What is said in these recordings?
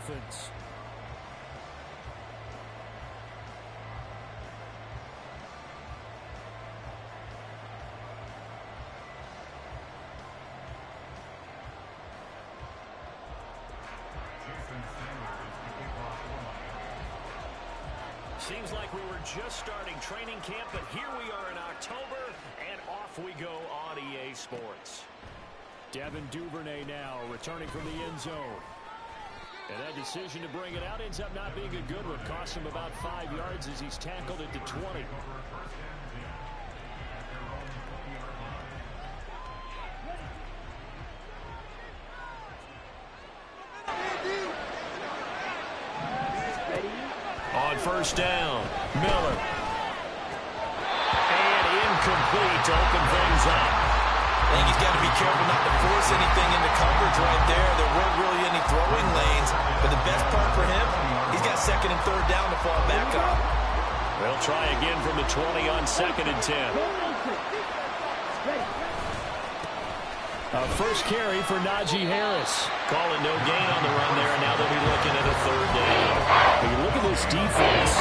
Dolphins. Seems like we were just starting training camp, but here we are in October, and off we go on EA Sports. Devin Duvernay now returning from the end zone. And that decision to bring it out ends up not being a good one. Cost him about 5 yards as he's tackled at the 20. On first down, Miller. And incomplete to open things up. I think he's got to be careful not to force anything into coverage right there. There weren't really any throwing lanes. But the best part for him, he's got second and third down to fall back on. They'll try again from the 20 on second and 10. First carry for Najee Harris. Calling no gain on the run there, and now they'll be looking at a third down. When you look at this defense,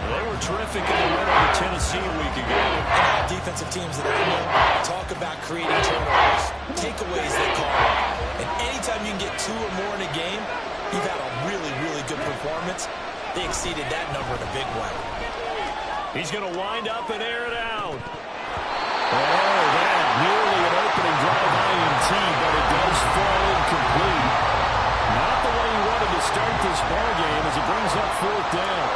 they were terrific in the win over Tennessee a week ago. And all defensive teams that I know talk about creating turnovers, takeaways they call it. And anytime you can get 2 or more in a game, you've had a really, really good performance. They exceeded that number in a big way. He's going to wind up and air it out. Oh, that nearly an opening drive INT, but it does fall incomplete. Not the way he wanted to start this ball game as it brings up fourth down.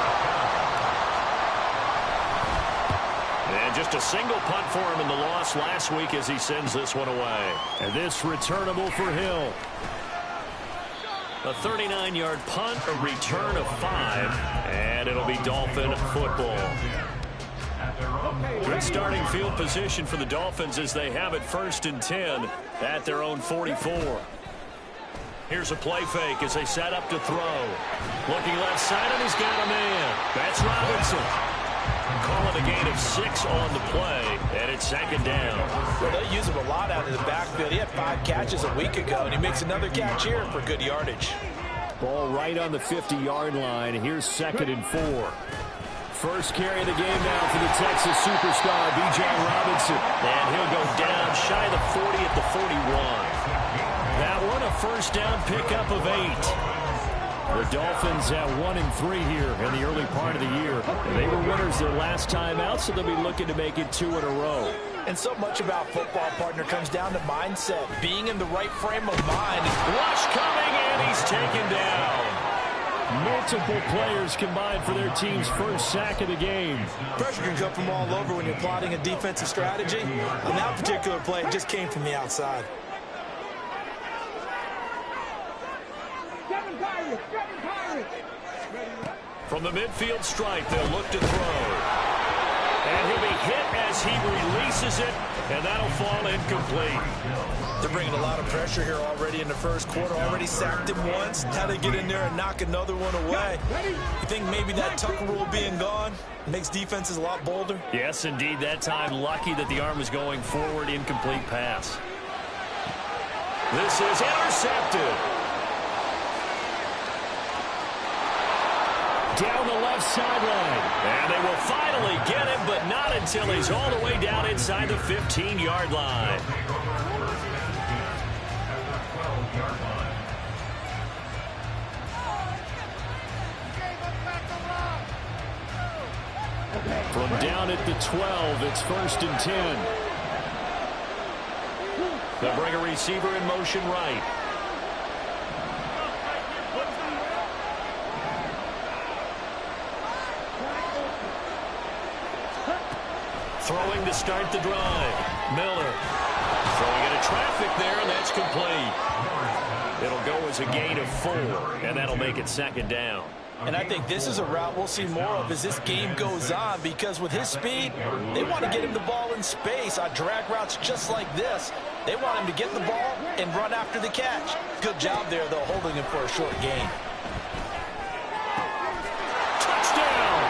And just a single punt for him in the loss last week as he sends this one away. And this returnable for Hill. A 39-yard punt, a return of 5, and it'll be Dolphin football. Good starting field position for the Dolphins as they have it first and 10 at their own 44. Here's a play fake as they set up to throw. Looking left side, and he's got a man. That's Robinson. Calling a gain of 6 on the play, and it's second down. Well, they use him a lot out of the backfield. He had 5 catches a week ago, and he makes another catch here for good yardage. Ball right on the 50-yard line. Here's second and 4. First carry of the game now for the Texas superstar, Bijan Robinson. And he'll go down shy of the 40 at the 41. That one a first down pickup of 8. The Dolphins at 1-3 here in the early part of the year. They were winners their last time out, so they'll be looking to make it 2 in a row. And so much about football, partner, comes down to mindset, being in the right frame of mind. Rush coming, and he's taken down. Multiple players combined for their team's first sack of the game. Pressure can come from all over when you're plotting a defensive strategy. On that particular play, it just came from the outside. From the midfield stripe, they'll look to throw. And he'll be hit as he releases it, and that'll fall incomplete. They're bringing a lot of pressure here already in the first quarter. Already sacked him once. How to get in there and knock another one away. You think maybe that Tucker rule being gone makes defenses a lot bolder? Yes, indeed. That time, lucky that the arm was going forward. Incomplete pass. This is intercepted. Down the left sideline. And they will finally get him, but not until he's all the way down inside the 15-yard line. From down at the 12, it's first and 10. They'll bring a receiver in motion right. Throwing to start the drive. Miller throwing into traffic there, and that's complete. It'll go as a gain of 4, and that'll make it second down. And I think this is a route we'll see more of as this game goes on, because with his speed, they want to get him the ball in space on drag routes just like this. They want him to get the ball and run after the catch. Good job there, though, holding him for a short gain. Touchdown!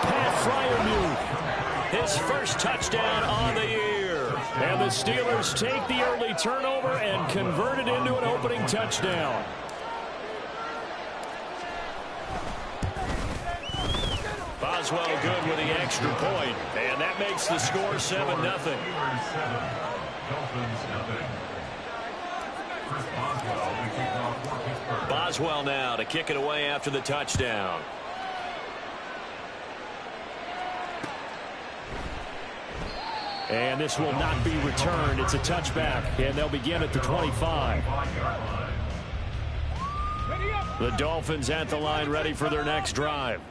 Pat Fryermuth, his first touchdown on the year. And the Steelers take the early turnover and convert it into an opening touchdown. Boswell good with the extra point, and that makes the score 7-0. Boswell now to kick it away after the touchdown. And this will not be returned. It's a touchback, and they'll begin at the 25. The Dolphins at the line ready for their next drive.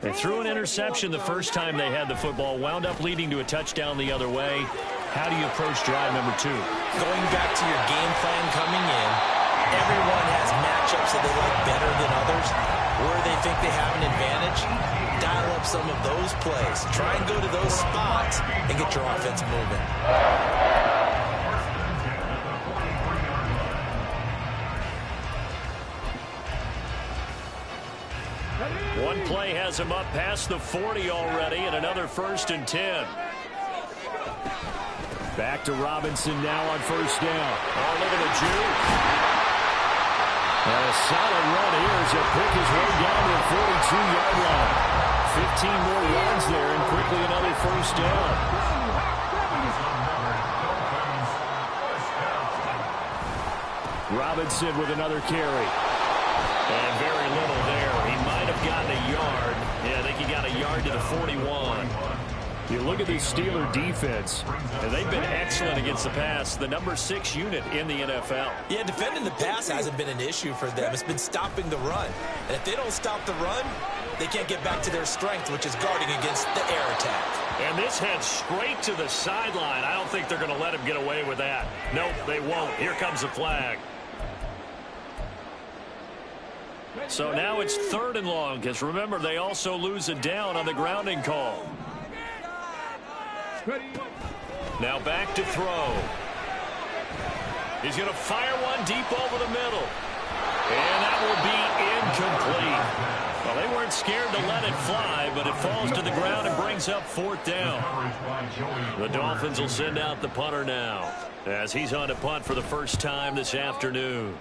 They threw an interception the first time they had the football, wound up leading to a touchdown the other way. How do you approach drive number 2? Going back to your game plan coming in, everyone has matchups that they like better than others. Where they think they have an advantage, dial up some of those plays. Try and go to those spots and get your offense moving. One play has him up past the 40 already, and another 1st and 10. Back to Robinson now on 1st down. Oh, look at the juke. And a solid run here as he'll pick his way down to the 42-yard line. 15 more yards there, and quickly another 1st down. Robinson with another carry. And very little there. He might have gotten a yard. Yeah, I think he got a yard to the 41. You look at this Steeler defense, and they've been excellent against the pass, the number 6 unit in the NFL. Yeah, defending the pass hasn't been an issue for them. It's been stopping the run. And if they don't stop the run, they can't get back to their strength, which is guarding against the air attack. And this heads straight to the sideline. I don't think they're going to let him get away with that. Nope, they won't. Here comes the flag. So now it's 3rd and long, because remember, they also lose a down on the grounding call. Now back to throw. He's going to fire one deep over the middle. And that will be incomplete. Well, they weren't scared to let it fly, but it falls to the ground and brings up 4th down. The Dolphins will send out the punter now, as he's on to punt for the first time this afternoon.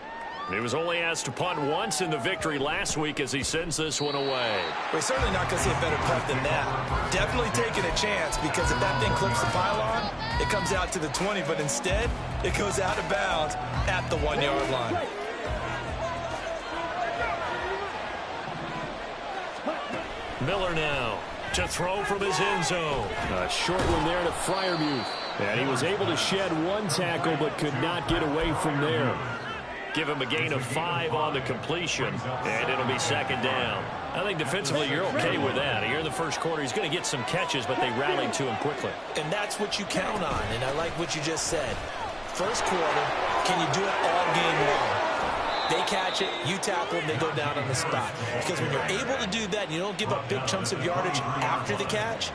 He was only asked to punt once in the victory last week as he sends this one away. We're certainly not going to see a better punt than that. Definitely taking a chance, because if that thing clips the pylon, it comes out to the 20, but instead it goes out of bounds at the 1-yard line. Miller now to throw from his end zone. A short one there to Freiermuth. And he was able to shed one tackle but could not get away from there. Give him a gain of 5 on the completion, and it'll be 2nd down. I think defensively you're okay with that. Here in the first quarter, he's going to get some catches, but they rallied to him quickly. And that's what you count on, and I like what you just said. First quarter, can you do it all game long? They catch it, you tackle them, they go down on the spot. Because when you're able to do that and you don't give up big chunks of yardage after the catch,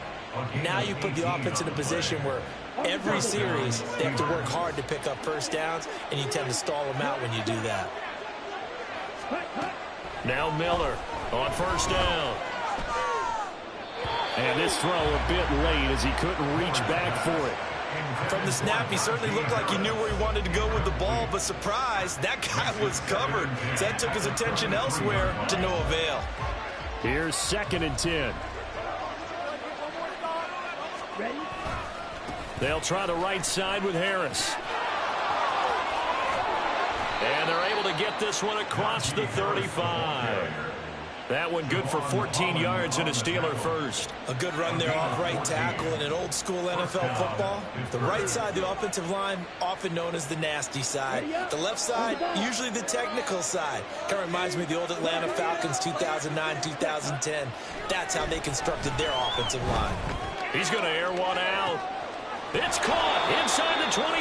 now you put the offense in a position where every series they have to work hard to pick up 1st downs, and you tend to stall them out when you do that. Now Miller on 1st down. And this throw a bit late as he couldn't reach back for it. From the snap, he certainly looked like he knew where he wanted to go with the ball, but surprise, that guy was covered. So that took his attention elsewhere to no avail. Here's 2nd and 10. Ready? They'll try the right side with Harris. And they're able to get this one across the 35. That one good for 14 yards and a Steeler first. A good run there off right tackle in an old school NFL football. The right side, the offensive line, often known as the nasty side. The left side, usually the technical side. Kind of reminds me of the old Atlanta Falcons 2009, 2010. That's how they constructed their offensive line. He's going to air one out. It's caught inside the 25.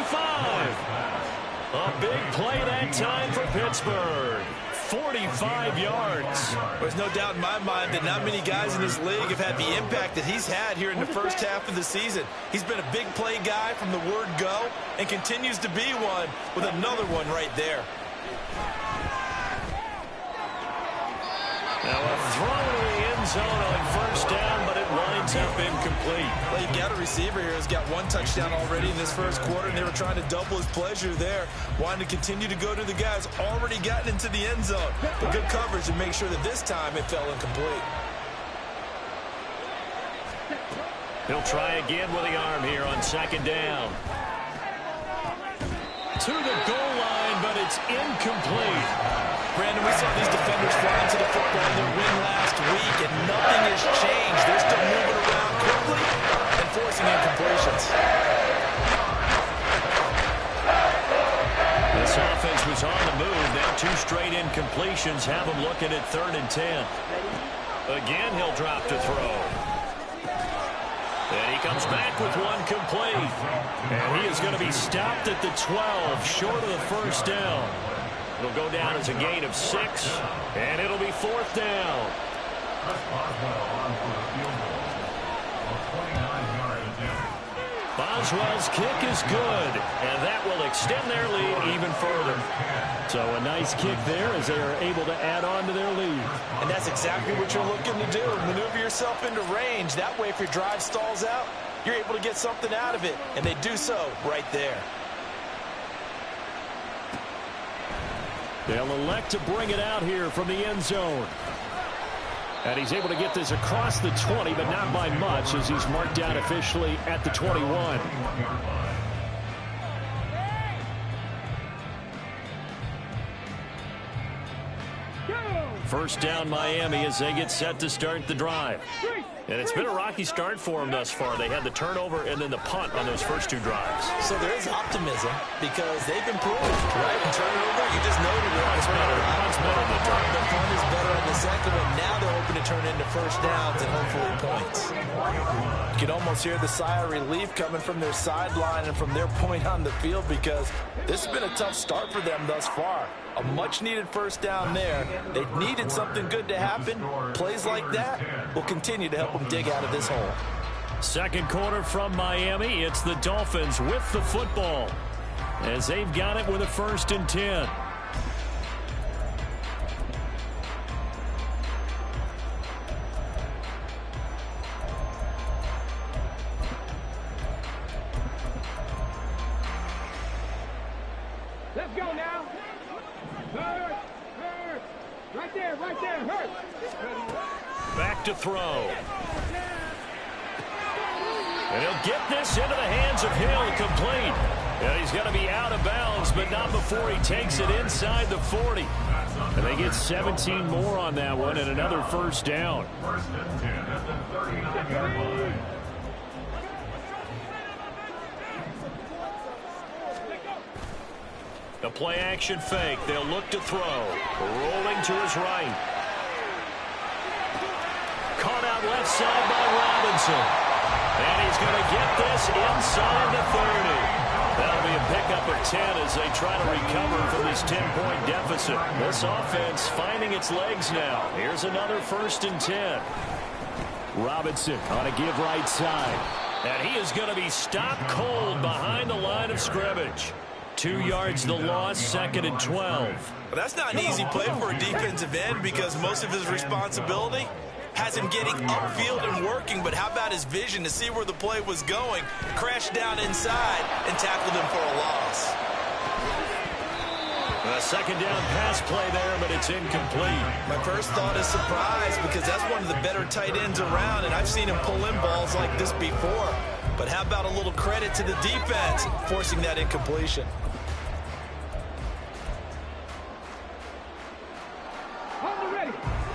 A big play that time for Pittsburgh. 45 yards. There's no doubt in my mind that not many guys in this league have had the impact that he's had here in the first half of the season. He's been a big play guy from the word go and continues to be one with another one right there. Now a throw to the end zone on 1st down, but it winds up incomplete. Well, you've got a receiver here who's got 1 touchdown already in this first quarter, and they were trying to double his pleasure there, wanting to continue to go to the guys already gotten into the end zone. But good coverage to make sure that this time it fell incomplete. He'll try again with the arm here on second down. To the goal line, but it's incomplete. Brandon, we saw these defenders flying to the football in their win last week, and nothing has changed. They're still moving around quickly and forcing incompletions. This offense was on the move. Now 2 straight incompletions have them looking at 3rd and 10. Again, he'll drop to throw. And he comes back with 1 complete. And he is going to be stopped at the 12, short of the first down. It'll go down as a gain of 6, and it'll be 4th down. Boswell's kick is good, and that will extend their lead even further. So a nice kick there as they are able to add on to their lead. And that's exactly what you're looking to do. Maneuver yourself into range. That way, if your drive stalls out, you're able to get something out of it. And they do so right there. They'll elect to bring it out here from the end zone. And he's able to get this across the 20, but not by much, as he's marked down officially at the 21. First down Miami as they get set to start the drive. And it's been a rocky start for them thus far. They had the turnover and then the punt on those first 2 drives. So there is optimism because they've improved, right? And turnover, you just noted it. Punt's better. Punt's better than the turnover. The punt is better on the second one. Now they're hoping to turn into first downs and hopefully points. You can almost hear the sigh of relief coming from their sideline and from their point on the field because this has been a tough start for them thus far. A much-needed first down there. They needed something good to happen. Plays like that will continue to help them dig out of this hole. Second quarter from Miami. It's the Dolphins with the football as they've got it with a 1st and 10. Let's go now. Hurt. Right there, hurt. Back to throw. And he'll get this into the hands of Hill, complete. And he's going to be out of bounds, but not before he takes it inside the 40. And they get 17 more on that one and another first down. The play action fake. They'll look to throw. Rolling to his right. Caught out left side by Robinson. And he's going to get this inside the 30. That'll be a pickup of 10 as they try to recover from this 10-point deficit. This offense finding its legs now. Here's another 1st and 10. Robinson on a give right side. And he is going to be stopped cold behind the line of scrimmage. 2 yards the loss, 2nd and 12. Well, that's not an easy play for a defensive end because most of his responsibility has him getting upfield and working, but how about his vision to see where the play was going, crashed down inside, and tackled him for a loss. A second down pass play there, but it's incomplete. My first thought is surprise because that's one of the better tight ends around, and I've seen him pull in balls like this before. But how about a little credit to the defense forcing that incompletion?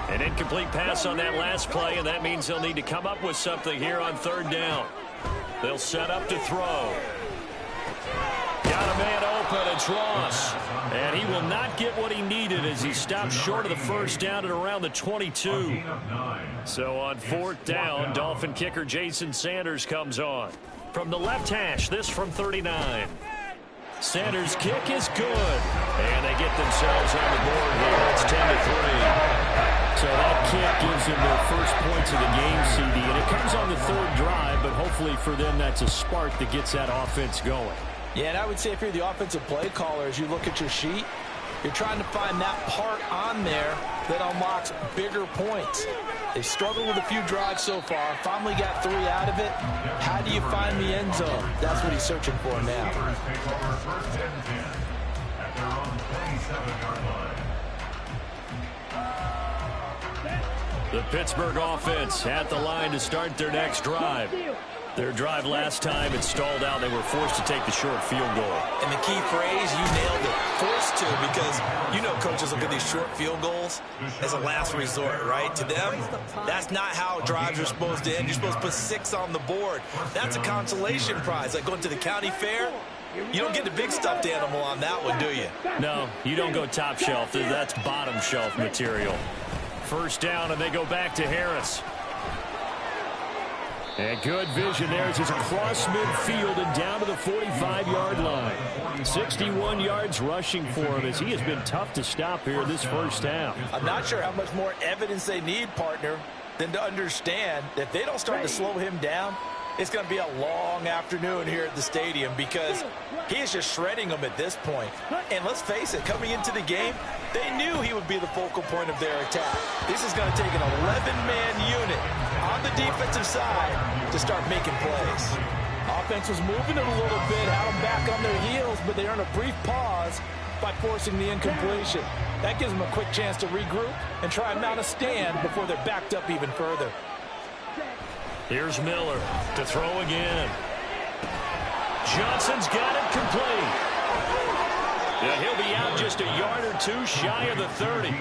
An incomplete pass on that last play, and that means they'll need to come up with something here on 3rd down. They'll set up to throw. Got a man open, it's Ross. And he will not get what he needed as he stopped short of the first down at around the 22. So on 4th down, Dolphin kicker Jason Sanders comes on. From the left hash, this from 39. Sanders' kick is good. And they get themselves on the board here. It's 10-3. So that kick gives them their first points of the game, CD. And it comes on the 3rd drive, but hopefully for them that's a spark that gets that offense going. Yeah, and I would say if you're the offensive play caller, as you look at your sheet, you're trying to find that part on there that unlocks bigger points. They've struggled with a few drives so far. Finally got 3 out of it. How do you find the end zone? That's what he's searching for now. The Pittsburgh offense at the line to start their next drive. Their drive last time, it stalled out. They were forced to take the short field goal. And the key phrase, you nailed it, forced to, because you know coaches look at these short field goals as a last resort, right? To them, that's not how drives are supposed to end. You're supposed to put 6 on the board. That's a consolation prize. Like going to the county fair, you don't get the big stuffed animal on that one, do you? No, you don't go top shelf. That's bottom shelf material. First down, and they go back to Harris. And good vision there as he's across midfield and down to the 45-yard line. 61 yards rushing for him as he has been tough to stop here this first half. I'm not sure how much more evidence they need, partner, than to understand that if they don't start to slow him down, it's going to be a long afternoon here at the stadium because he is just shredding them at this point. And let's face it, coming into the game, they knew he would be the focal point of their attack. This is going to take an 11-man unit on the defensive side to start making plays. Offense was moving it a little bit, had them back on their heels, but they earned a brief pause by forcing the incompletion. That gives them a quick chance to regroup and try and mount a stand before they're backed up even further. Here's Miller to throw again. Johnson's got it complete. Yeah, he'll be out just a yard or two shy of the 30.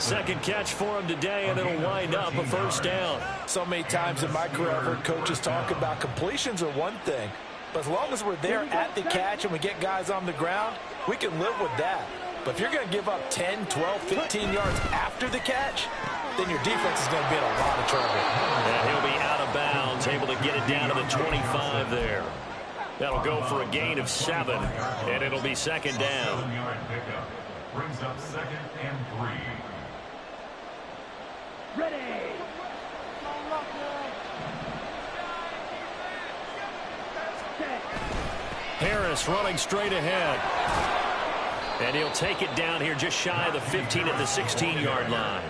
Second catch for him today, and it'll wind up a first down. So many times in my career, I've heard coaches talk about completions are one thing, but as long as we're there at the catch and we get guys on the ground, we can live with that. But if you're going to give up 10, 12, 15 yards after the catch, then your defense is going to be in a lot of trouble. And he'll be out of bounds, able to get it down to the 25 there. That'll go for a gain of 7, and it'll be second down. Brings up 2nd and 3. Ready. Harris running straight ahead. And he'll take it down here just shy of the 15 at the 16-yard line.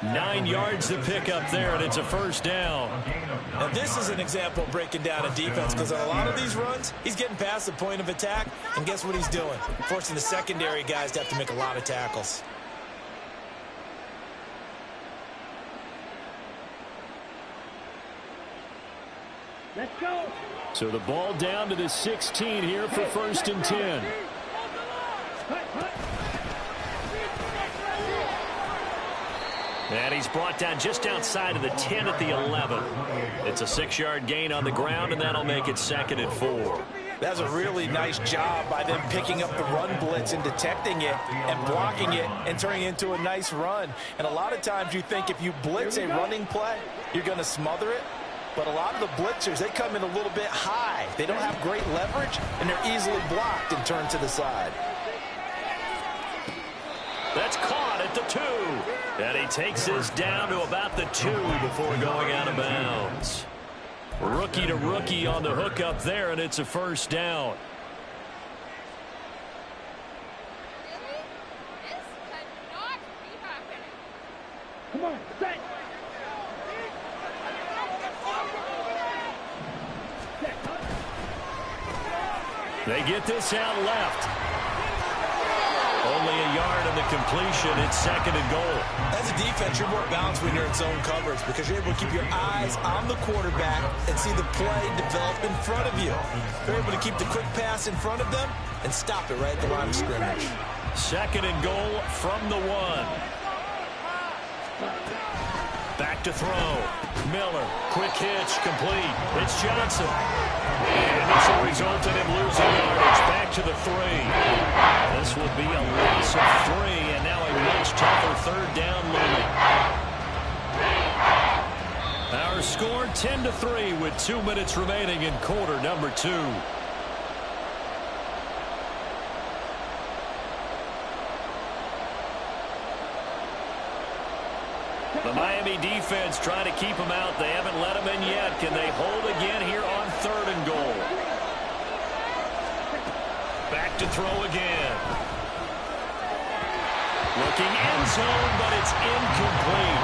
9 yards to pick up there, and it's a first down. Now, this is an example of breaking down a defense because on a lot of these runs, he's getting past the point of attack, and guess what he's doing? Forcing the secondary guys to have to make a lot of tackles. Let's go. So the ball down to the 16 here for 1st and 10. And he's brought down just outside of the 10 at the 11. It's a 6-yard gain on the ground, and that'll make it 2nd and 4. That's a really nice job by them picking up the run blitz and detecting it and blocking it and turning it into a nice run. And a lot of times you think if you blitz a running play, you're going to smother it. But a lot of the blitzers, they come in a little bit high. They don't have great leverage, and they're easily blocked and turned to the side. That's caught at the 2. And he takes this down to about the 2 before going out of bounds. Rookie to rookie on the hook up there, and it's a first down. Come on, set. They get this out left. Only a yard of the completion. It's 2nd and goal. As a defense, you're more balanced when you're in zone coverage because you're able to keep your eyes on the quarterback and see the play develop in front of you. You're able to keep the quick pass in front of them and stop it right at the line of scrimmage. 2nd and goal from the 1. Back to throw. Miller, quick hitch, complete. It's Johnson. And this will result in him losing yardage. Back to the 3. This will be a loss of 3, and now a much tougher 3rd down looming. Our score 10-3 with 2 minutes remaining in quarter number 2. The Miami defense trying to keep them out. They haven't let them in yet. Can they hold again here on 3rd and goal? Back to throw again. Looking end zone, but it's incomplete.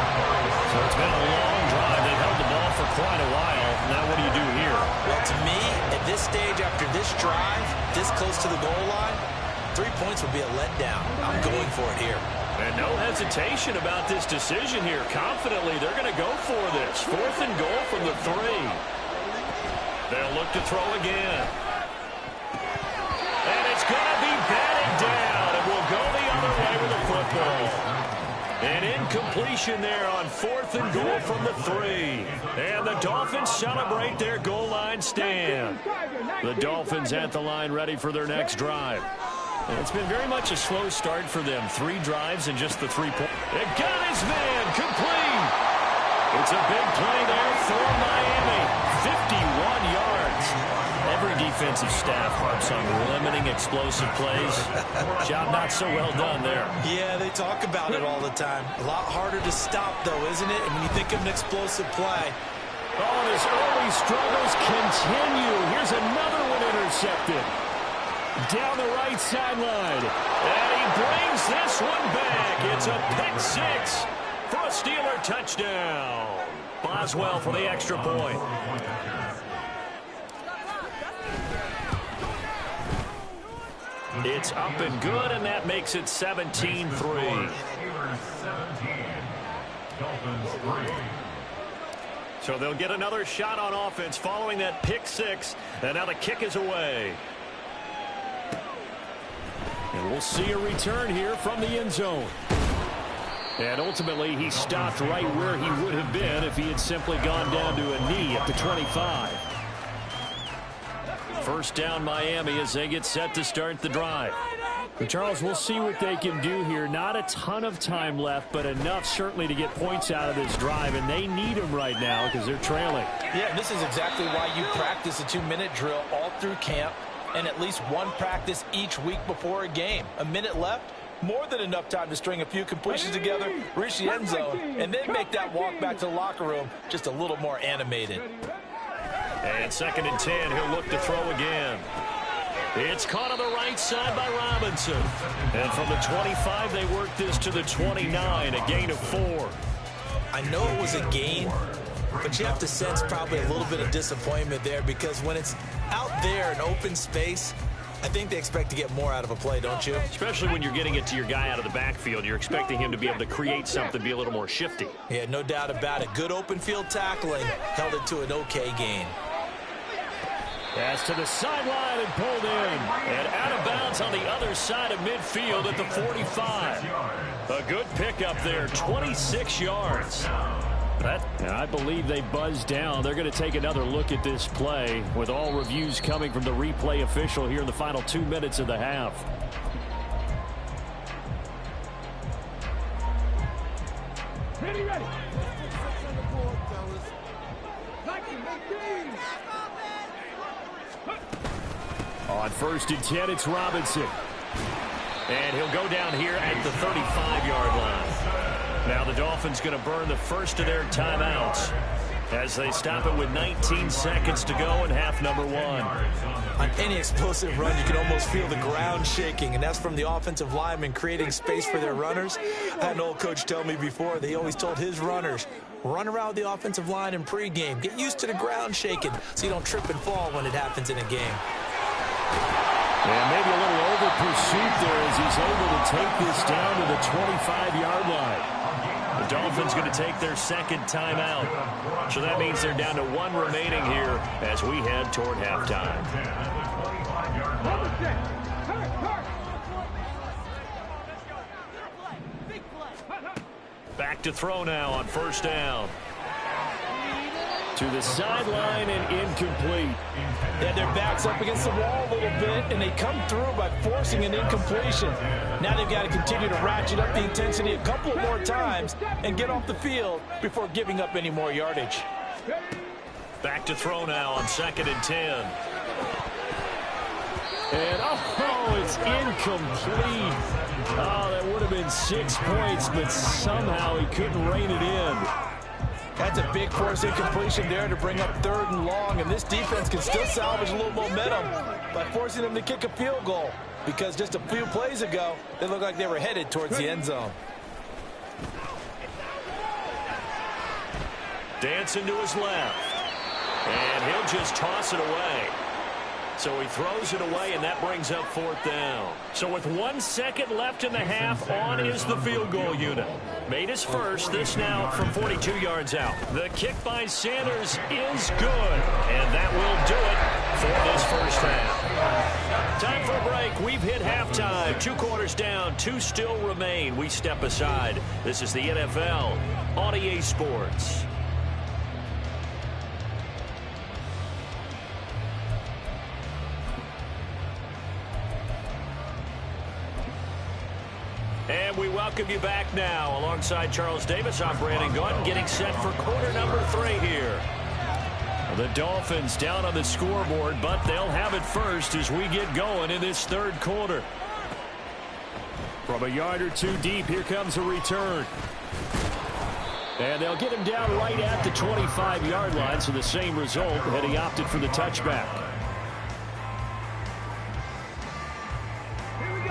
So it's been a long drive. They've held the ball for quite a while. Now what do you do here? Well, to me, at this stage, after this drive, this close to the goal line, 3 points would be a letdown. I'm going for it here. And no hesitation about this decision here. Confidently, they're going to go for this. 4th and goal from the 3. They'll look to throw again. And it's going to be batted down. And we'll go the other way with the football. An incompletion there on 4th and goal from the 3. And the Dolphins celebrate their goal line stand. The Dolphins at the line ready for their next drive. And it's been very much a slow start for them. 3 drives and just the 3 points. It got his man complete. It's a big play there for Miami. 51 yards. Every defensive staff harps on limiting explosive plays. Job not so well done there. Yeah, they talk about it all the time. A lot harder to stop, though, isn't it? And when you think of an explosive play. Oh, and his early struggles continue. Here's another one intercepted. Down the right sideline. And he brings this one back. It's a pick 6 for a Steeler touchdown. Boswell for the extra point. It's up and good, and that makes it 17-3. So they'll get another shot on offense following that pick 6, and now the kick is away. And we'll see a return here from the end zone. And ultimately, he stopped right where he would have been if he had simply gone down to a knee at the 25. First down Miami as they get set to start the drive. And Charles, we'll see what they can do here. Not a ton of time left, but enough certainly to get points out of this drive, and they need them right now because they're trailing. Yeah, this is exactly why you practice a 2-minute drill all through camp and at least one practice each week before a game. A minute left, more than enough time to string a few completions together, reach the end zone, and then make that walk back to the locker room just a little more animated. And 2nd and 10, he'll look to throw again. It's caught on the right side by Robinson. And from the 25, they work this to the 29, a gain of 4. I know it was a gain, but you have to sense probably a little bit of disappointment there because when it's out there in open space, I think they expect to get more out of a play, don't you? Especially when you're getting it to your guy out of the backfield. You're expecting him to be able to create something, be a little more shifty. Yeah, no doubt about it. Good open field tackling held it to an okay gain. Pass to the sideline and pulled in. And out of bounds on the other side of midfield at the 45. A good pickup there, 26 yards. And I believe they buzzed down. They're going to take another look at this play with all reviews coming from the replay official here in the final 2 minutes of the half. Ready. On 1st and 10, it's Robinson. And he'll go down here at the 35-yard line. Now the Dolphins going to burn the first of their timeouts as they stop it with 19 seconds to go in half number 1. On any explosive run, you can almost feel the ground shaking, and that's from the offensive linemen creating space for their runners. I had an old coach tell me before, they always told his runners, run around the offensive line in pregame. Get used to the ground shaking so you don't trip and fall when it happens in a game. And maybe a little over pursuit there as he's able to take this down to the 25-yard line. The Dolphins going to take their 2nd timeout. So that means they're down to 1 remaining here as we head toward halftime. Back to throw now on 1st down. To the sideline and incomplete. They had their backs up against the wall a little bit, and they come through by forcing an incompletion. Now they've got to continue to ratchet up the intensity a couple of more times and get off the field before giving up any more yardage. Back to throw now on 2nd and 10. And, oh, it's incomplete. Oh, that would have been 6 points, but somehow he couldn't rein it in. That's a big force incompletion there to bring up 3rd and long, and this defense can still salvage a little momentum by forcing them to kick a field goal because just a few plays ago, they looked like they were headed towards the end zone. Dancing to his left, and he'll just toss it away. So he throws it away, and that brings up 4th down. So with 1 second left in the half, on is the field goal unit. Made his first, this now from 42 yards out. The kick by Sanders is good, and that will do it for this first half. Time for a break. We've hit halftime. 2 quarters down, 2 still remain. We step aside. This is the NFL on EA Sports. And we welcome you back now. Alongside Charles Davis, I'm Brandon Gunn, getting set for quarter number 3 here. The Dolphins down on the scoreboard, but they'll have it first as we get going in this 3rd quarter. From a yard or 2 deep, here comes a return. And they'll get him down right at the 25-yard line, so the same result had he opted for the touchback.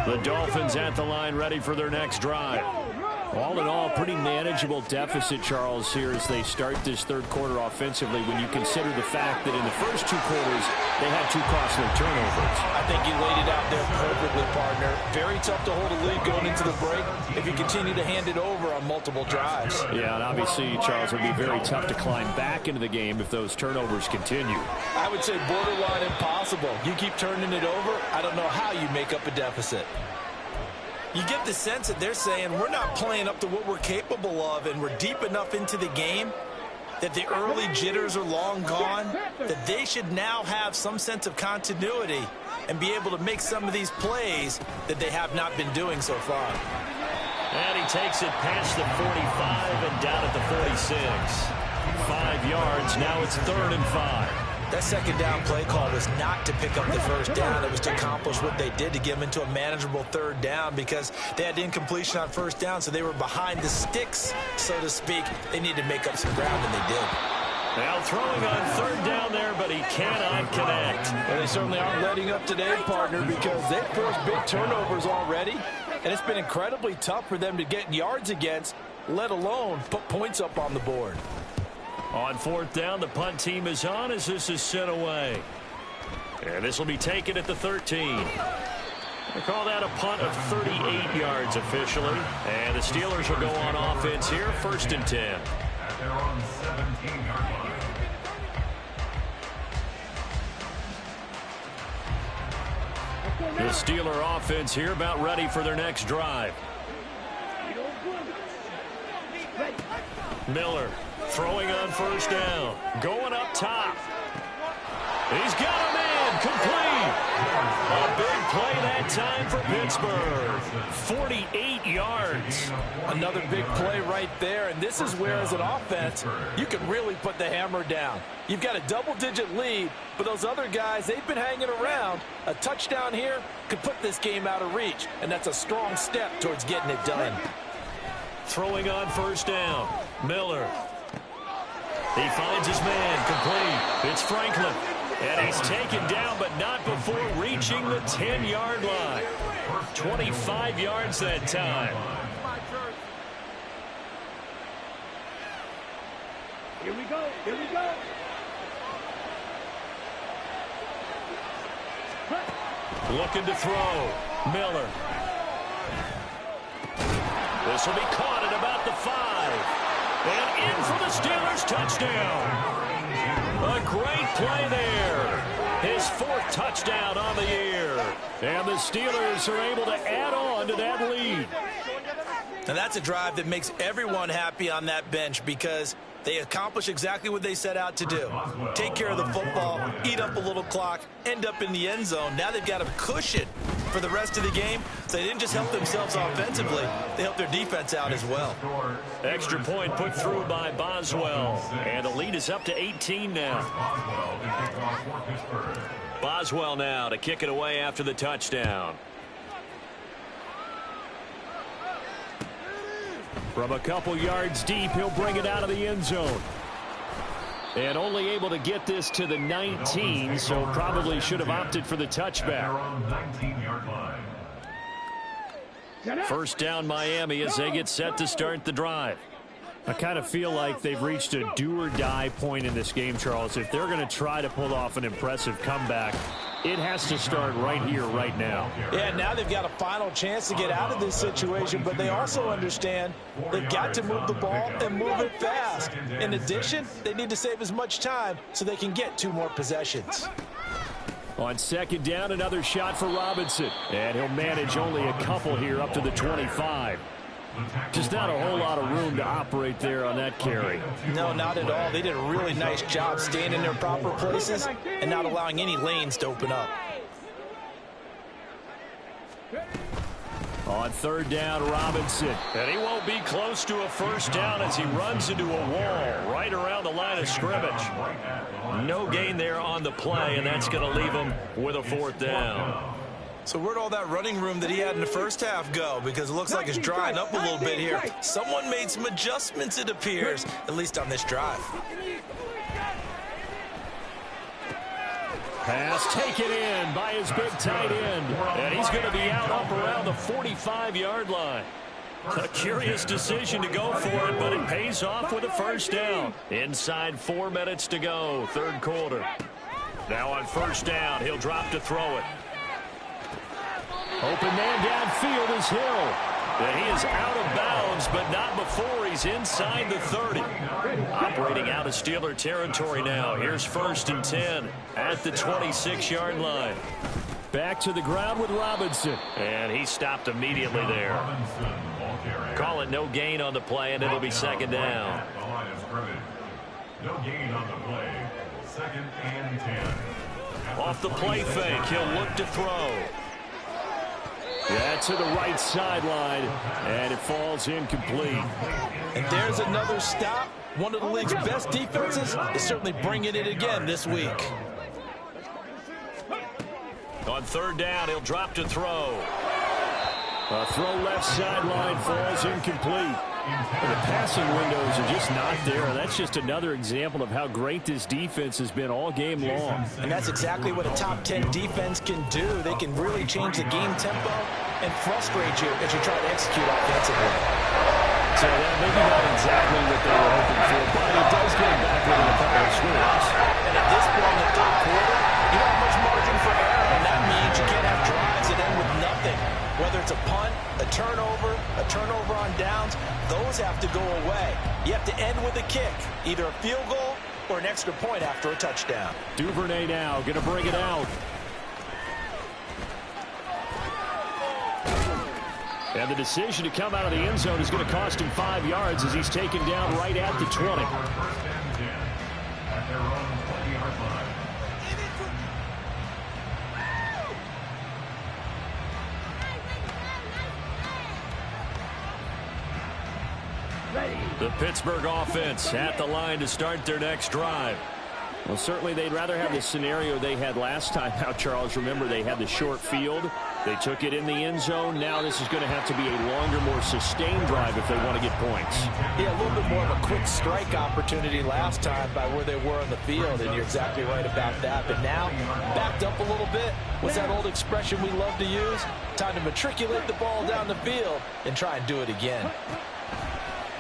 The Dolphins at the line, ready for their next drive. All in all, pretty manageable deficit, Charles, here as they start this 3rd quarter offensively when you consider the fact that in the first 2 quarters, they had 2 costly turnovers. I think you laid it out there perfectly, partner. Very tough to hold a lead going into the break if you continue to hand it over on multiple drives. Yeah, and obviously, Charles, it would be very tough to climb back into the game if those turnovers continue. I would say borderline impossible. You keep turning it over, I don't know how you make up a deficit. You get the sense that they're saying we're not playing up to what we're capable of, and we're deep enough into the game that the early jitters are long gone, that they should now have some sense of continuity and be able to make some of these plays that they have not been doing so far. And he takes it past the 45 and down at the 46. 5 yards, now it's 3rd and 5. That 2nd down play call was not to pick up the 1st down. It was to accomplish what they did to get them into a manageable 3rd down because they had incompletion on 1st down, so they were behind the sticks, so to speak. They needed to make up some ground, and they did. Now throwing on 3rd down there, but he cannot connect. Well, they certainly aren't letting up today, partner, because they've forced big turnovers already, and it's been incredibly tough for them to get yards against, let alone put points up on the board. On 4th down, the punt team is on as this is sent away. And this will be taken at the 13. They call that a punt of 38 yards officially. And the Steelers will go on offense here, 1st and 10. At their own 17-yard line. The Steeler offense here about ready for their next drive. Miller throwing on 1st down. Going up top. He's got a man complete. A big play that time for Pittsburgh. 48 yards. Another big play right there, and this is where, as an offense, you can really put the hammer down. You've got a double-digit lead, but those other guys, they've been hanging around. A touchdown here could put this game out of reach, and that's a strong step towards getting it done. Throwing on 1st down. Miller. He finds his man complete. It's Franklin. And he's taken down, but not before reaching the 10-yard line. 25 yards that time. Here we go. Here we go. Looking to throw. Miller. This will be caught at about the 5. And in for the Steelers touchdown. A great play there. His 4th touchdown on the year. And the Steelers are able to add on to that lead. And that's a drive that makes everyone happy on that bench because they accomplish exactly what they set out to do. Take care of the football, eat up a little clock, end up in the end zone. Now they've got a cushion for the rest of the game. So they didn't just help themselves offensively, they helped their defense out as well. Extra point put through by Boswell. And the lead is up to 18 now. Boswell now to kick it away after the touchdown. From a couple yards deep, he'll bring it out of the end zone. And only able to get this to the 19, so probably should have opted for the touchback. 1st down Miami as they get set to start the drive. I kind of feel like they've reached a do-or-die point in this game, Charles. If they're going to try to pull off an impressive comeback, It has to start right here, right now. Yeah, now they've got a final chance to get out of this situation, but they also understand they've got to move the ball and move it fast. In addition, they need to save as much time so they can get 2 more possessions. On second down, another shot for Robinson. And he'll manage only a couple here up to the 25. Just not a whole lot of room to operate there on that carry. No, not at all. They did a really nice job staying in their proper places and not allowing any lanes to open up. On third down, Robinson. And he won't be close to a first down as he runs into a wall right around the line of scrimmage. No gain there on the play, and that's going to leave him with a 4th down. So where'd all that running room that he had in the first half go? Because it looks like it's drying up a little bit here. Someone made some adjustments, it appears, at least on this drive. Pass taken in by his big tight end. And he's going to be out up around the 45-yard line. A curious decision to go for it, but it pays off with a first down. Inside 4 minutes to go, third quarter. Now on first down, he'll drop to throw it. Open man downfield is Hill. And he is out of bounds, but not before he's inside the 30. Operating out of Steeler territory now. Here's 1st and 10 at the 26-yard line. Back to the ground with Robinson. And he stopped immediately there. Call it no gain on the play, and it'll be second down. No gain on the play. 2nd and 10. Off the play fake, he'll look to throw. Yeah, to the right sideline, and it falls incomplete. And there's another stop. One of the league's best defenses is certainly bringing it again this week. On third down, he'll drop to throw. A throw left sideline falls incomplete. The passing windows are just not there. That's just another example of how great this defense has been all game long. And that's exactly what a top 10 defense can do. They can really change the game tempo and frustrate you as you try to execute offensively. So that maybe not exactly what they were hoping for, but it does get them back within a couple of scores. And at this point in the third quarter, you don't have much margin for error, and that means you can't have drives that end with nothing. Whether it's a punt, a turnover on downs, those have to go away. You have to end with a kick, either a field goal or an extra point after a touchdown. Duvernay now going to bring it out. And the decision to come out of the end zone is going to cost him 5 yards as he's taken down right at the 20. 1st and 10 at their own 20-yard line. The Pittsburgh offense at the line to start their next drive. Well, certainly they'd rather have the scenario they had last time out, Charles. Remember, they had the short field. They took it in the end zone. Now this is going to have to be a longer, more sustained drive if they want to get points. Yeah, a little bit more of a quick strike opportunity last time by where they were on the field, and you're exactly right about that. But now, backed up a little bit. What's that old expression we love to use? Time to matriculate the ball down the field and try and do it again.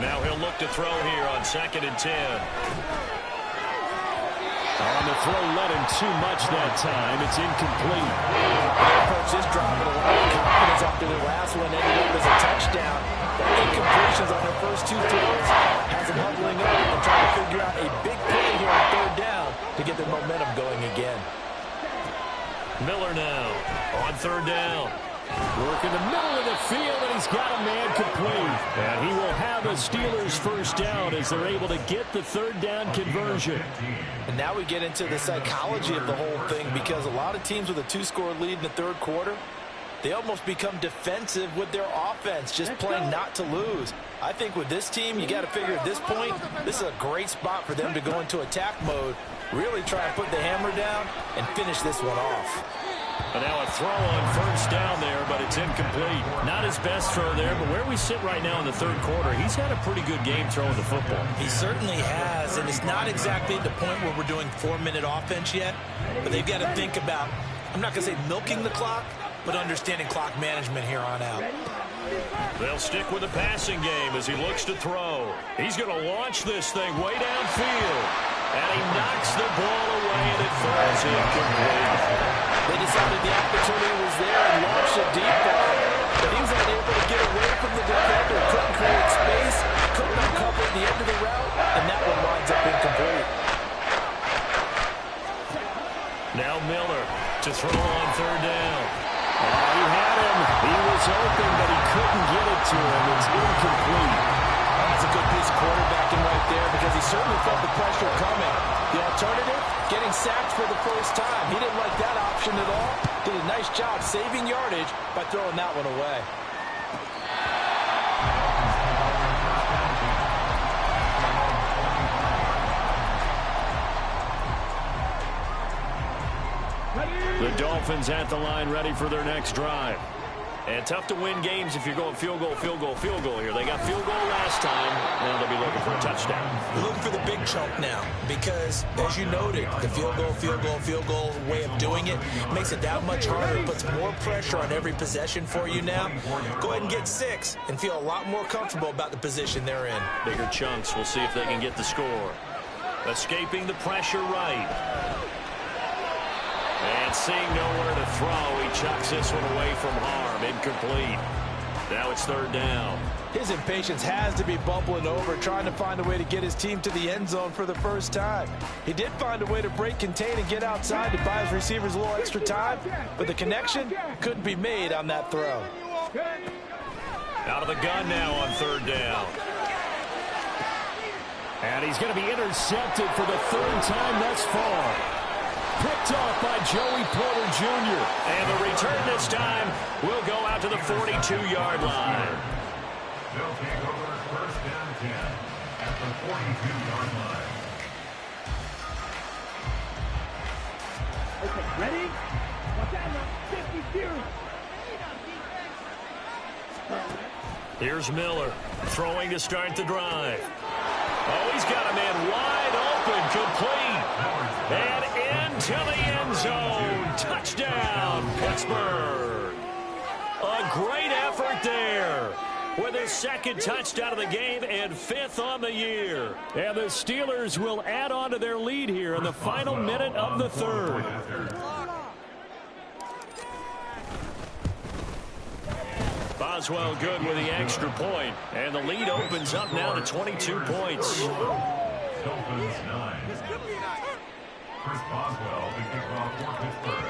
Now he'll look to throw here on 2nd and 10. On the throw, led him too much that time. It's incomplete. Their coach is dropping a lot of confidence after their last one ended up as a touchdown. The incompletions on their first 2 throws has them huddling up and trying to figure out a big play here on third down to get their momentum going again. Miller now on third down. Work in the middle of the field, and he's got a man complete. And he will have a Steelers first down as they're able to get the third down conversion. And now we get into the psychology of the whole thing, because a lot of teams with a 2-score lead in the third quarter, they almost become defensive with their offense, just playing not to lose. I think with this team, you got to figure at this point, this is a great spot for them to go into attack mode, really try and put the hammer down and finish this one off. And now a throw on first down there, but it's incomplete. Not his best throw there, but where we sit right now in the third quarter, he's had a pretty good game throwing the football. He certainly has, and it's not exactly the point where we're doing 4-minute offense yet, but they've got to think about, I'm not going to say milking the clock, but understanding clock management here on out. They'll stick with the passing game as he looks to throw. He's going to launch this thing way downfield. And he knocks the ball away, and it falls incomplete. They decided the opportunity was there and launched a deep ball. But he was unable to get away from the defender. Couldn't create space. Couldn't uncover at the end of the route. And that one winds up incomplete. Now Miller to throw on third down. He had him. He was open, but he couldn't get it to him. It's incomplete. That's a good piece of quarterbacking right there because he certainly felt the pressure coming. The alternative, getting sacked for the first time. He didn't like that option at all. Did a nice job saving yardage by throwing that one away. The Dolphins at the line ready for their next drive. And tough to win games if you're going field goal, field goal, field goal here. They got field goal last time. Now they'll be looking for a touchdown. Looking for the big chunk now because, as you noted, the field goal way of doing it makes it that much harder. It puts more pressure on every possession for you now. Go ahead and get 6 and feel a lot more comfortable about the position they're in. Bigger chunks. We'll see if they can get the score. Escaping the pressure right. And seeing nowhere to throw, he chucks this one away from harm. Incomplete. Now it's third down. His impatience has to be bubbling over, trying to find a way to get his team to the end zone for the first time. He did find a way to break contain and get outside to buy his receivers a little extra time, but the connection couldn't be made on that throw. Out of the gun now on third down. And he's going to be intercepted for the third time thus far. Picked off by Joey Porter Jr. And the return this time will go out to the 42-yard line. They'll take over first down 10 at the 42-yard line. Okay, ready? Watch out now. 50 Here's Miller throwing to start the drive. Oh, he's got a man wide open, complete. And into the end zone. Touchdown, Pittsburgh. A great effort there. With his second touchdown of the game and 5th on the year. And the Steelers will add on to their lead here in the final minute of the third. Boswell good with the extra point. And the lead opens up now to 22 points. Dolphins 9. Chris Boswell to kick off for Pittsburgh.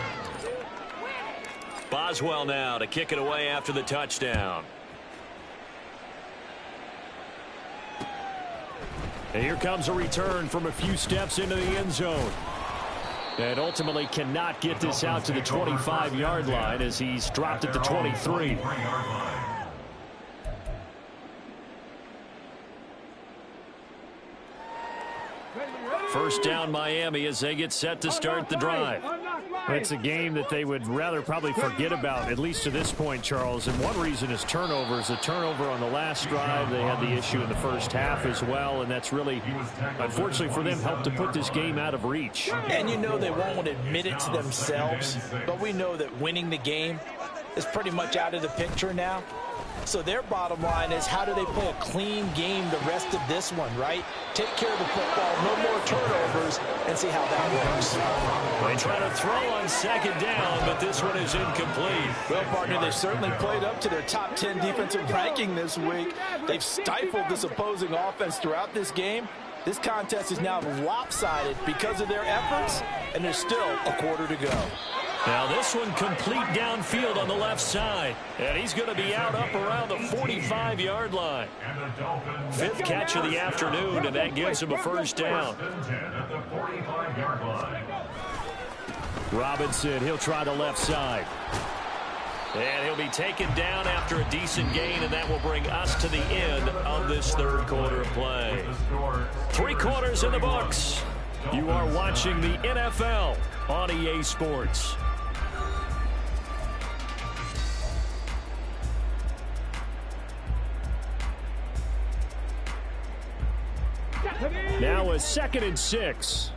Boswell now to kick it away after the touchdown. And here comes a return from a few steps into the end zone. And ultimately cannot get this out to the 25-yard line as he's dropped at the 23. First down Miami as they get set to start the drive. It's a game that they would rather probably forget about, at least to this point, Charles. And one reason is turnovers. A turnover on the last drive. They had the issue in the first half as well. And that's really, unfortunately for them, helped to put this game out of reach. And you know they won't admit it to themselves, but we know that winning the game is pretty much out of the picture now. So their bottom line is, how do they play a clean game the rest of this one, right? Take care of the football, no more turnovers, and see how that works. They try to throw on second down, but this one is incomplete. Well, partner, they certainly played up to their top 10 defensive ranking this week. They've stifled this opposing offense throughout this game. This contest is now lopsided because of their efforts, and there's still a quarter to go. Now this one complete downfield on the left side. And he's going to be out up around the 45-yard line. 5th catch of the afternoon, and that gives him a first down. Robinson, he'll try the left side. And he'll be taken down after a decent gain, and that will bring us to the end of this third quarter of play. 3 quarters in the books. You are watching the NFL on EA Sports. Now a 2nd and 6.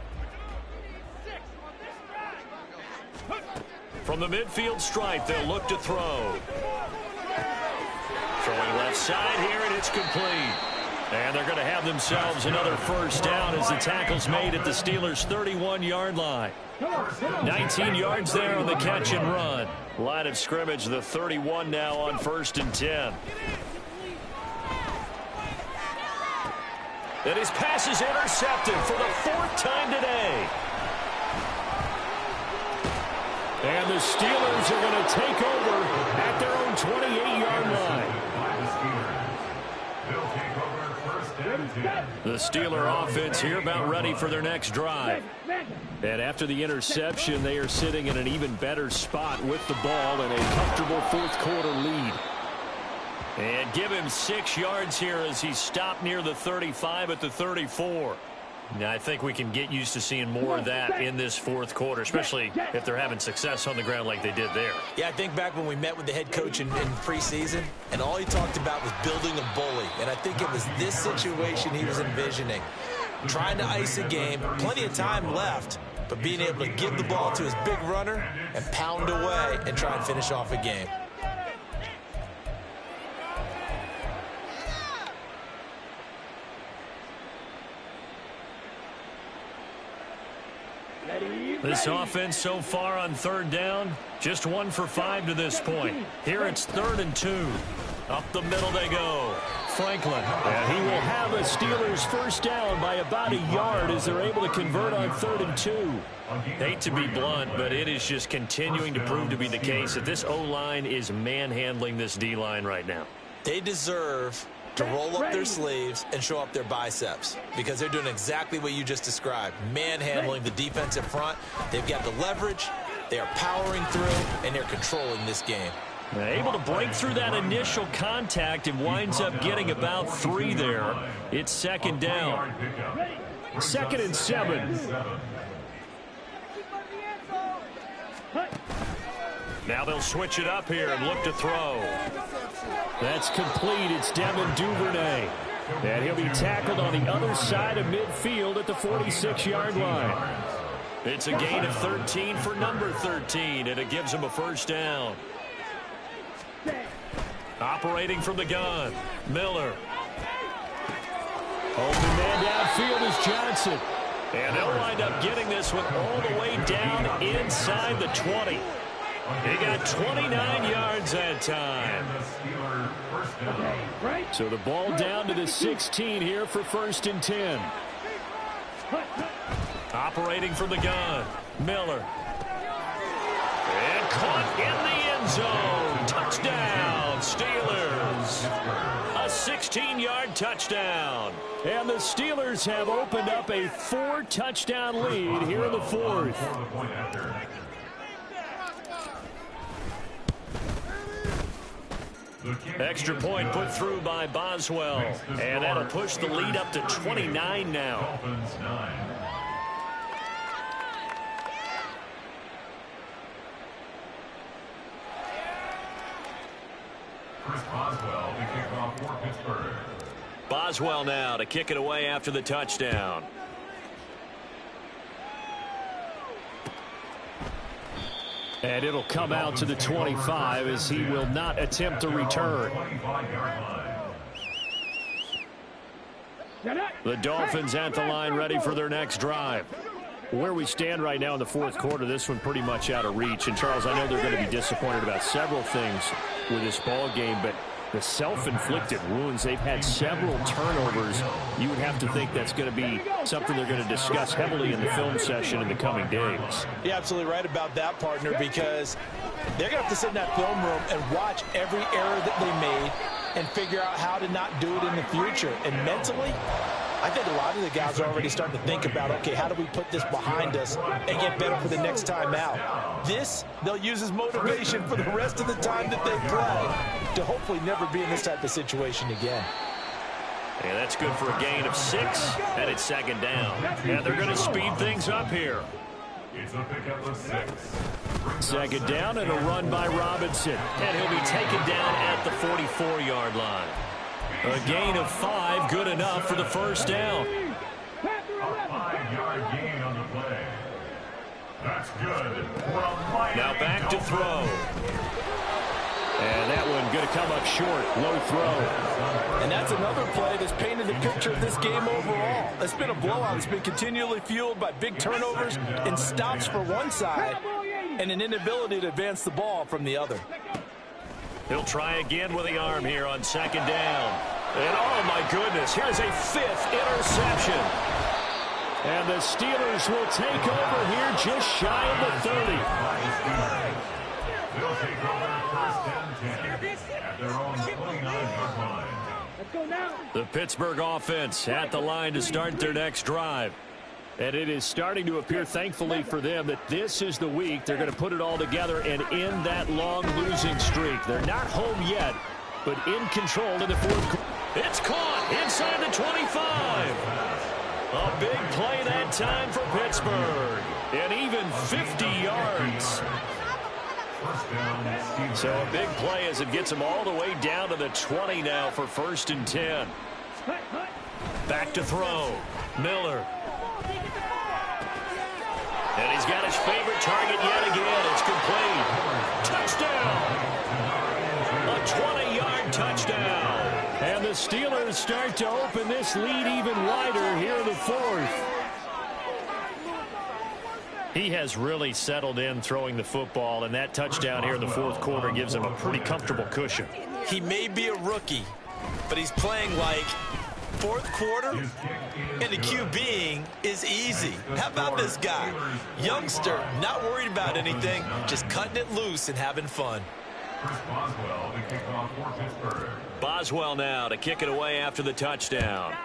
From the midfield stripe, they'll look to throw. Throwing left side here, and it's complete. And they're going to have themselves another first down as the tackle's made at the Steelers' 31-yard line. 19 yards there on the catch and run. Line of scrimmage, the 31 now on 1st and 10. And his pass is intercepted for the 4th time today. And the Steelers are going to take over at their own 28-yard line. The Steeler offense here about ready for their next drive. And after the interception, they are sitting in an even better spot with the ball and a comfortable 4th quarter lead. And give him 6 yards here as he stopped near the 35 at the 34. Now, I think we can get used to seeing more of that in this 4th quarter, especially if they're having success on the ground like they did there. Yeah, I think back when we met with the head coach in preseason, and all he talked about was building a bully. And I think it was this situation he was envisioning. Trying to ice a game, plenty of time left, but being able to give the ball to his big runner and pound away and try and finish off a game. This offense so far on 3rd down, just 1 for 5 to this point. Here it's 3rd and 2. Up the middle they go. Franklin. And he will have a Steelers first down by about a yard as they're able to convert on 3rd and 2. Hate to be blunt, but it is just continuing to prove to be the case that this O-line is manhandling this D-line right now. They deserve to roll up their sleeves and show up their biceps because they're doing exactly what you just described, manhandling the defensive front. They've got the leverage, they are powering through, and they're controlling this game. Able to break through that initial contact and winds up getting about 3 there. It's 2nd down. 2nd and 7. Now they'll switch it up here and look to throw. That's complete. It's Devin Duvernay. And he'll be tackled on the other side of midfield at the 46-yard line. It's a gain of 13 for number 13, and it gives him a first down. Operating from the gun, Miller. Open man downfield is Johnson. And they'll wind up getting this one all the way down inside the 20. He got 29 yards that time. So the ball down to the 16 here for 1st and 10. Operating from the gun, Miller. And caught in the end zone. Touchdown, Steelers. A 16-yard touchdown. And the Steelers have opened up a 4-touchdown lead here in the 4th. Extra point put through by Boswell. And that'll push the lead up to 29 now. Boswell to kick off for Pittsburgh. Boswell now to kick it away after the touchdown. And it'll come out to the 25 as he will not attempt to return. The Dolphins at the line ready for their next drive. Where we stand right now in the 4th quarter, this one pretty much out of reach. And, Charles, I know they're going to be disappointed about several things with this ball game, but the self-inflicted wounds, they've had several turnovers. You would have to think that's going to be something they're going to discuss heavily in the film session in the coming days. You're absolutely right about that, partner, because they're going to have to sit in that film room and watch every error that they made and figure out how to not do it in the future. And mentally, I think a lot of the guys are already starting to think about, okay, how do we put this behind us and get better for the next time out? This, they'll use as motivation for the rest of the time that they play to hopefully never be in this type of situation again. Yeah, that's good for a gain of 6, and it's 2nd down. And they're going to speed things up here. It's a pickup of 6. 2nd down and a run by Robinson. And he'll be taken down at the 44-yard line. A gain of 5, good enough for the first down. A 5-yard gain on the play. That's good. Now back to throw. And that one going to come up short. Low throw. And that's another play that's painted the picture of this game overall. It's been a blowout. It's been continually fueled by big turnovers and stops for one side and an inability to advance the ball from the other. He'll try again with the arm here on second down. And oh my goodness, here's a 5th interception. And the Steelers will take over here just shy of the 30. They'll take over first and 10 at their own 29-yard line. Let's go now. The Pittsburgh offense at the line to start their next drive. And it is starting to appear, thankfully for them, that this is the week they're going to put it all together and end that long losing streak. They're not home yet, but in control in the fourth quarter. It's caught inside the 25. A big play that time for Pittsburgh. And even 50 yards. So a big play as it gets them all the way down to the 20 now for 1st and 10. Back to throw. Miller. And he's got his favorite target yet again. It's complete. Touchdown. A 20-yard touchdown. And the Steelers start to open this lead even wider here in the 4th. He has really settled in throwing the football, and that touchdown here in the 4th quarter gives him a pretty comfortable cushion. He may be a rookie, but he's playing like 4th quarter, and the QBing is easy. How about this guy? Youngster, not worried about anything, just cutting it loose and having fun. Boswell, the kickoff for Pittsburgh. Boswell now to kick it away after the touchdown.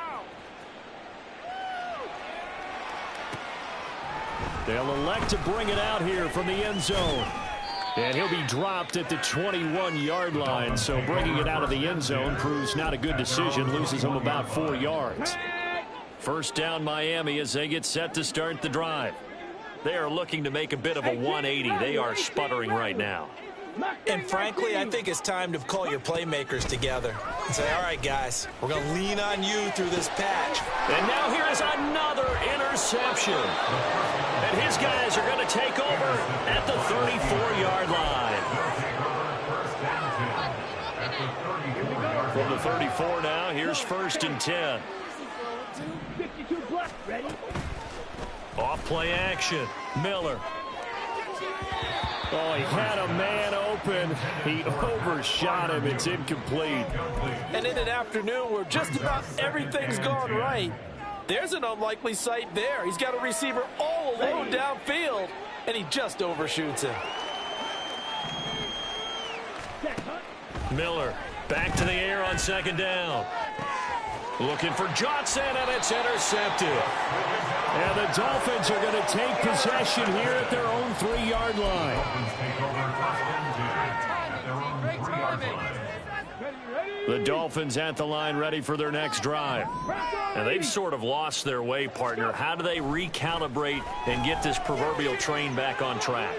They'll elect to bring it out here from the end zone. And he'll be dropped at the 21-yard line, so bringing it out of the end zone proves not a good decision, loses him about 4 yards. First down Miami as they get set to start the drive. They are looking to make a bit of a 180. They are sputtering right now. And frankly, I think it's time to call your playmakers together and say, all right, guys, we're going to lean on you through this patch. And now here is another interception. And his guys are going to take over at the 34-yard line. From the 34 now, here's 1st and 10. 52 plus, ready? Off play action. Miller. Oh, he had a man open. He overshot him. It's incomplete. And in an afternoon where just about everything's gone right, there's an unlikely sight there. He's got a receiver all alone downfield, and he just overshoots him. Miller back to the air on second down. Looking for Johnson, and it's intercepted. And the Dolphins are going to take possession here at their own 3-yard line. The Dolphins at the line ready for their next drive. And they've sort of lost their way, partner. How do they recalibrate and get this proverbial train back on track?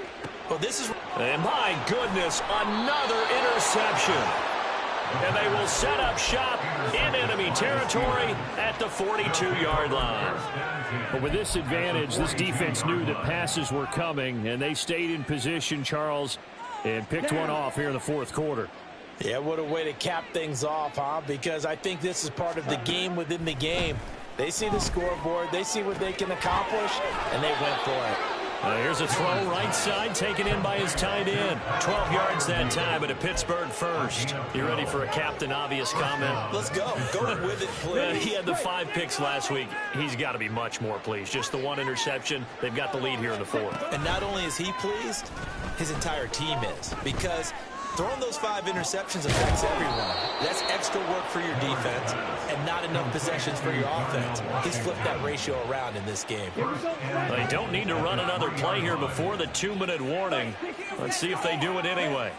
Well, this is... And my goodness, another interception. And they will set up shop in enemy territory at the 42-yard line. But with this advantage, this defense knew that passes were coming, and they stayed in position, Charles, and picked one off here in the 4th quarter. Yeah, what a way to cap things off, huh? Because I think this is part of the game within the game. They see the scoreboard, they see what they can accomplish, and they went for it. Here's a throw right side taken in by his tight end. 12 yards that time, but a Pittsburgh first. You ready for a Captain Obvious comment? Let's go. Go with it, please. He had the 5 picks last week. He's got to be much more pleased. Just the 1 interception. They've got the lead here in the 4th. And not only is he pleased, his entire team is. Because throwing those 5 interceptions affects everyone. That's extra work for your defense and not enough possessions for your offense. He's flipped that ratio around in this game. They don't need to run another play here before the 2-minute warning. Let's see if they do it anyway.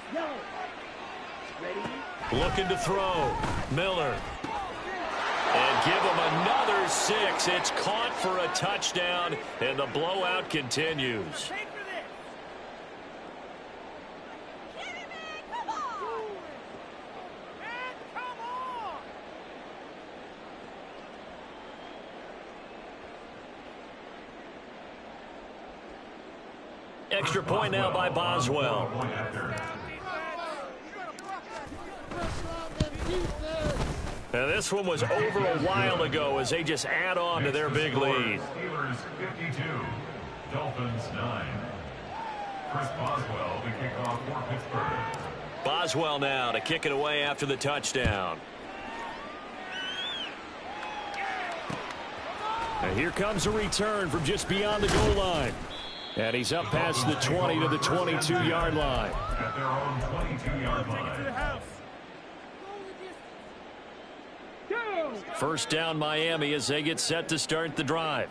Looking to throw. Miller. And give him another 6. It's caught for a touchdown, and the blowout continues. Extra point now by Boswell. Now this one was over a while ago as they just add on to their big lead. Steelers 52, Dolphins 9. Chris Boswell, the kickoff for Pittsburgh. Boswell now to kick it away after the touchdown. And here comes a return from just beyond the goal line. And he's up past the 20 to the 22-yard line. At their own 22-yard line. First down Miami as they get set to start the drive.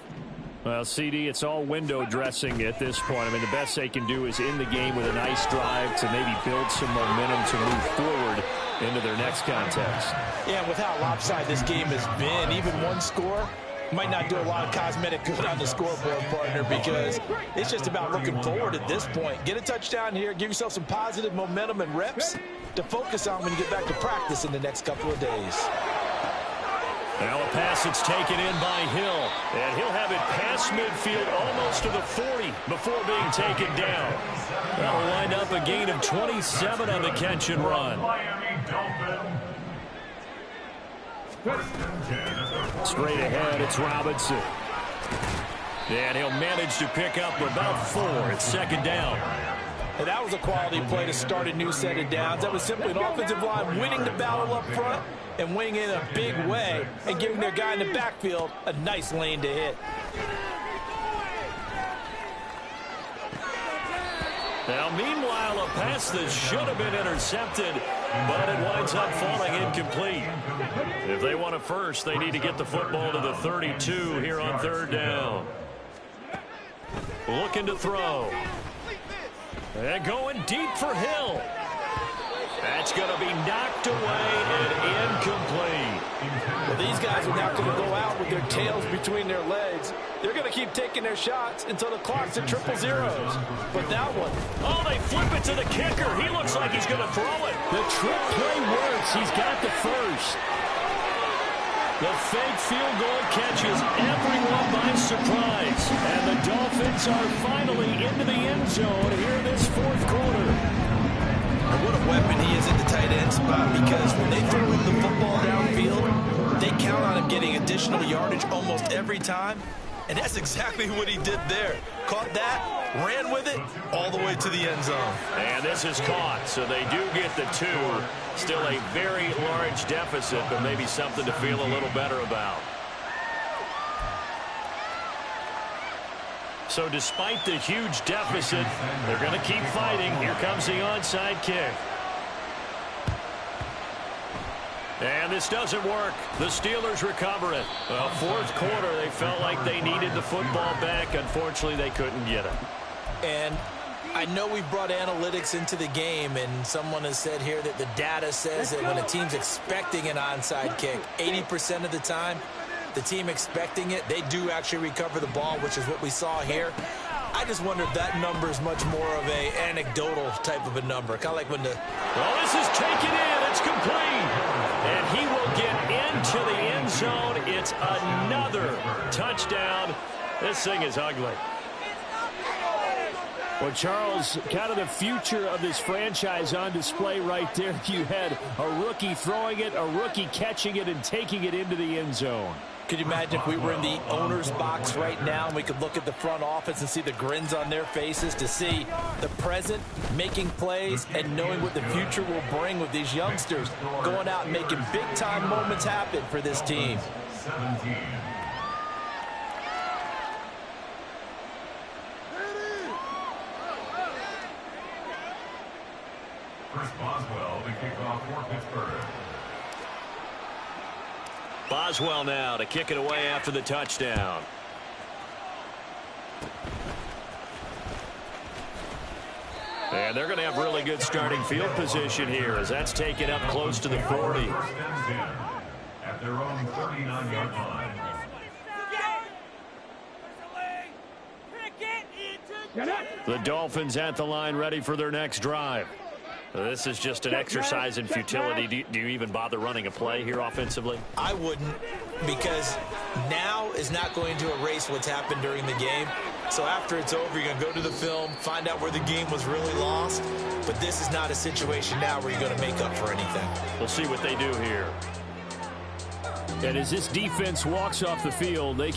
Well, CD, it's all window dressing at this point. I mean, the best they can do is in the game with a nice drive to maybe build some momentum to move forward into their next contest. Yeah, and with how lopsided this game has been, even one score might not do a lot of cosmetic good on the scoreboard, partner, because it's just about looking forward at this point. Get a touchdown here, give yourself some positive momentum and reps to focus on when you get back to practice in the next couple of days. Now a pass that's taken in by Hill, and he'll have it past midfield almost to the 40 before being taken down. That'll wind up a gain of 27 on the catch and run. Straight ahead, it's Robinson. And he'll manage to pick up about 4. It's second down. And that was a quality play to start a new set of downs. That was simply an offensive line winning the battle up front and winning in a big way and giving their guy in the backfield a nice lane to hit. Now, meanwhile, a pass that should have been intercepted, but it winds up falling incomplete. If they want a first, they need to get the football to the 32 here on third down. Looking to throw. And going deep for Hill. That's going to be knocked away and incomplete. Well, these guys are not going to go out with their tails between their legs. They're going to keep taking their shots until the clock's at triple zeros. But that one, oh, they flip it to the kicker. He looks like he's going to throw it. The trick play works. He's got the first. The fake field goal catches everyone by surprise. And the Dolphins are finally into the end zone here in this fourth quarter. What a weapon he is at the tight end spot, because when they throw him the football downfield, they count on him getting additional yardage almost every time. And that's exactly what he did there. Caught that, ran with it, all the way to the end zone. And this is caught, so they do get the 2. Still a very large deficit, but maybe something to feel a little better about. So despite the huge deficit, they're going to keep fighting. Here comes the onside kick. And this doesn't work. The Steelers recover it. Well, fourth quarter, they felt like they needed the football back. Unfortunately, they couldn't get it. And I know we brought analytics into the game, and someone has said here that the data says that when a team's expecting an onside kick, 80% of the time, the team expecting it, they do actually recover the ball, which is what we saw here. I just wonder if that number is much more of a anecdotal type of a number. Kind of like when the... Well, this is taken in. It's complete. And he will get into the end zone. It's another touchdown. This thing is ugly. Well, Charles, kind of the future of this franchise on display right there. You had a rookie throwing it, a rookie catching it, and taking it into the end zone. Could you imagine if we were in the owner's box right now and we could look at the front office and see the grins on their faces, to see the present making plays and knowing what the future will bring with these youngsters going out and making big-time moments happen for this team. 17. Chris Boswell, the kickoff for Pittsburgh. Boswell now to kick it away after the touchdown. And they're going to have really good starting field position here as that's taken up close to the 40. At their own 39-yard line. The Dolphins at the line ready for their next drive. This is just an exercise in futility. Do you even bother running a play here offensively? I wouldn't, because now is not going to erase what's happened during the game. So after it's over, you're going to go to the film, find out where the game was really lost. But this is not a situation now where you're going to make up for anything. We'll see what they do here. And as this defense walks off the field, they